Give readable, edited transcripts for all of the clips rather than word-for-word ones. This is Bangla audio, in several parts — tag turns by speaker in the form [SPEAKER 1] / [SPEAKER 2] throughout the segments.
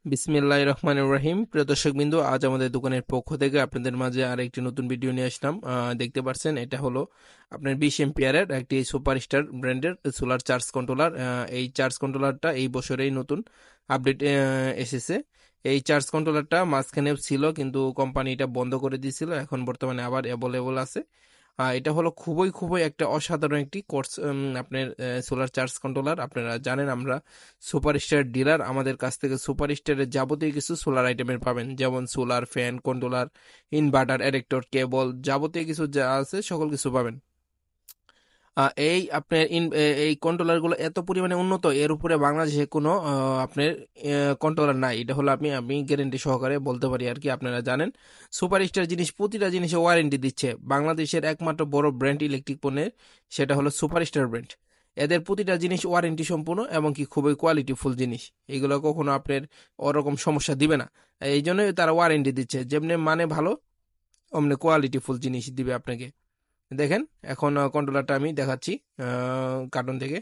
[SPEAKER 1] বিসমিল্লাহির রহমানির রহিম। প্রিয় দর্শকবৃন্দ, আজ আমাদের দোকানের পক্ষ থেকে আপনাদের মাঝে আরেকটি নতুন ভিডিও নিয়ে আসলাম। দেখতে পাচ্ছেন, এটা হলো আপনার 20 এম্পিয়ারের একটি সুপারস্টার ব্র্যান্ডের সোলার চার্জ কন্ট্রোলার। এই চার্জ কন্ট্রোলারটা এই বছরেই নতুন আপডেট এসেছে। এই চার্জ কন্ট্রোলারটা মাঝখানে ছিল, কিন্তু কোম্পানি এটা বন্ধ করে দিয়েছিল। এখন বর্তমানে আবার অ্যাভেলেবল আছে। এটা হলো খুবই খুবই একটা অসাধারণ একটি কোর্স, আপনার সোলার চার্জ কন্ট্রোলার। আপনারা জানেন আমরা সুপারস্টার ডিলার। আমাদের কাছ থেকে সুপারস্টারের যাবতীয় কিছু সোলার আইটেমের পাবেন, যেমন solar fan, controller, inverter, adaptor, cable, যাবতীয় কিছু যা আছে সকল কিছু পাবেন। এই আপনার এই কন্ট্রোলারগুলো এত পরিমাণে উন্নত, এর উপরে বাংলাদেশে কোনো আপনার কন্ট্রোলার নাই। এটা হলো আমি আমি গ্যারেন্টি সহকারে বলতে পারি আর কি। আপনারা জানেন সুপারস্টার জিনিস প্রতিটা জিনিসে ওয়ারেন্টি দিচ্ছে। বাংলাদেশের একমাত্র বড় ব্র্যান্ড ইলেকট্রিক পণ্যের, সেটা হলো সুপারস্টার ব্র্যান্ড। এদের প্রতিটা জিনিস ওয়ারেন্টি সম্পূর্ণ এবং কি খুবই কোয়ালিটিফুল জিনিস। এগুলো কখনো আপনার ওরকম সমস্যা দিবে না। এই জন্যই তারা ওয়ারেন্টি দিচ্ছে, যেমনি মানে ভালো অমনি কোয়ালিটিফুল জিনিস দিবে আপনাকে। দেখেন, এখন কন্ট্রোলারটা আমি দেখাচ্ছি কার্টুন থেকে।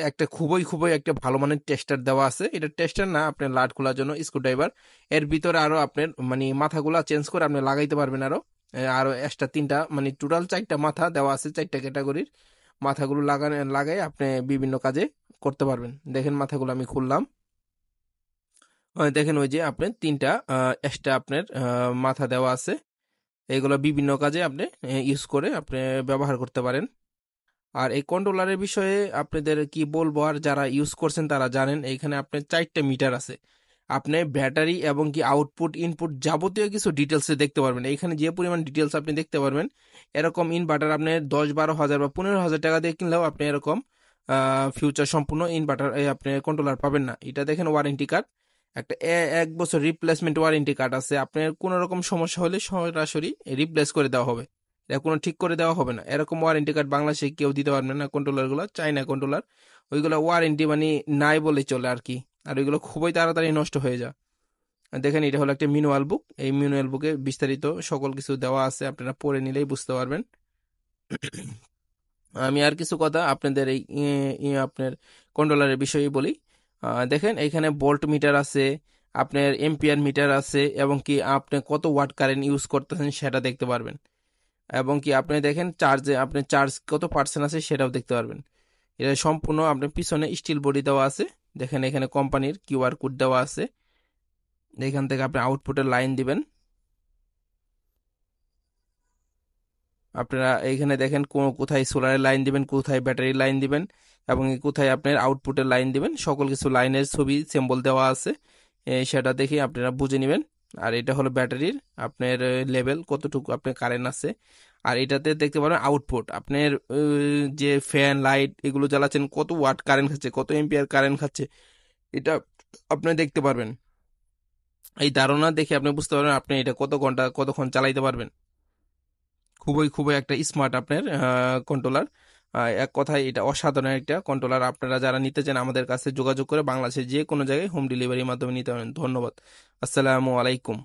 [SPEAKER 1] একটা খুবই খুবই একটা ভালো মানের টেস্টার দেওয়া আছে। এটা টেস্টার না, আপনার লাট খোলার জন্য স্ক্রুড্রাইভার। এর ভিতরে আরো আপনার মানে মাথাগুলা চেঞ্জ করে আপনি লাগাইতে পারবেন। আরো এক্সট্রা তিনটা মানে টোটাল 4টা মাথা দেওয়া আছে, 4টা ক্যাটাগরির মাথাগুলো লাগাই আপনি বিভিন্ন কাজে করতে পারবেন। দেখেন মাথাগুলো আমি খুললাম। দেখেন ওই যে আপনার 3টা এক্সট্রা আপনার মাথা দেওয়া আছে। এগুলো বিভিন্ন কাজে আপনি ইউজ করে আপনি ব্যবহার করতে পারেন। আর এই কন্ট্রোলারের বিষয়ে আপনাদের কি বলবো, আর যারা ইউজ করছেন তারা জানেন। এইখানে আপনার 4টা মিটার আছে। আপনি ব্যাটারি এবং কি আউটপুট ইনপুট যাবতীয় কিছু ডিটেলসে দেখতে পারবেন। এইখানে যে পরিমাণ ডিটেলস আপনি দেখতে পারবেন, এরকম ইনভার্টার আপনি 10-12 হাজার বা 15 হাজার টাকা দিয়ে কিনলেও আপনি এরকম ফিউচার সম্পূর্ণ ইনভার্টার আপনি কন্ট্রোলার পাবেন না। এটা দেখেন ওয়ারেন্টি কার্ড, একটা 1 বছর রিপ্লেসমেন্ট ওয়ারেন্টি কার্ড আছে। আপনার কোনো রকম সমস্যা হলে সরাসরি রিপ্লেস করে দেওয়া হবে, এটা কোনো ঠিক করে দেওয়া হবে না। এরকম ওয়ারেন্টি কার্ড বাংলাদেশে কেউ দিতে পারবে না। কন্ট্রোলার গুলো চাইনা কন্ট্রোলার, ওইগুলো ওয়ারেন্টি মানে নাই বলে চলে আর কি। আর ওইগুলো খুবই তাড়াতাড়ি নষ্ট হয়ে যায়। আর দেখেন, এটা হলো একটা ম্যানুয়াল বুক। এই ম্যানুয়াল বুকে বিস্তারিত সকল কিছু দেওয়া আছে, আপনারা পড়ে নিলেই বুঝতে পারবেন। আমি আর কিছু কথা আপনাদের এই আপনার কন্ট্রোলারের বিষয়ে বলি। দেখেন, এখানে ভোল্ট মিটার আছে, আপনার এম্পিয়ার মিটার আছে, এবং কি আপনি কত ওয়াট কারেন্ট ইউজ করতেছেন সেটা দেখতে পারবেন। এবং কি আপনি দেখেন চার্জে আপনি চার্জ কত পার্সেন্ট আছে সেটাও দেখতে পারবেন। এটা সম্পূর্ণ আপনার পিছনে স্টিল বডি দেওয়া আছে। দেখেন, এখানে কোম্পানির কিউআর কোড দেওয়া আছে। এখান থেকে আপনি আউটপুটের লাইন দিবেন। আপনারা এইখানে দেখেন কোথায় সোলারের লাইন দিবেন, কোথায় ব্যাটারির লাইন দিবেন, এবং কোথায় আপনার আউটপুটের লাইন দিবেন। সকল কিছু লাইনের ছবি সিম্বল দেওয়া আছে। সেটা দেখে আপনারা বুঝে নেবেন। আর এটা হলো ব্যাটারির আপনার লেভেল, কতটুকু আপনার কারেন্ট আছে। আর এটাতে দেখতে পারেন আউটপুট আপনার যে ফ্যান লাইট এগুলো জ্বালাচ্ছেন কত ওয়াট কারেন্ট খাচ্ছে, কত এম্পিয়ার কারেন্ট খাচ্ছে, এটা আপনি দেখতে পারবেন। এই ধারণা দেখে আপনি বুঝতে পারবেন আপনি এটা কত ঘন্টা কতক্ষণ চালাইতে পারবেন। খুবই খুবই একটা স্মার্ট আপনার কন্ট্রোলার। এক কথায় এটা অসাধারণ একটা কন্ট্রোলার। আপনারা যারা নিতে চান আমাদের কাছে যোগাযোগ করে বাংলাদেশের যে কোনো জায়গায় হোম ডেলিভারির মাধ্যমে নিতে পারেন। ধন্যবাদ। আসসালামু আলাইকুম।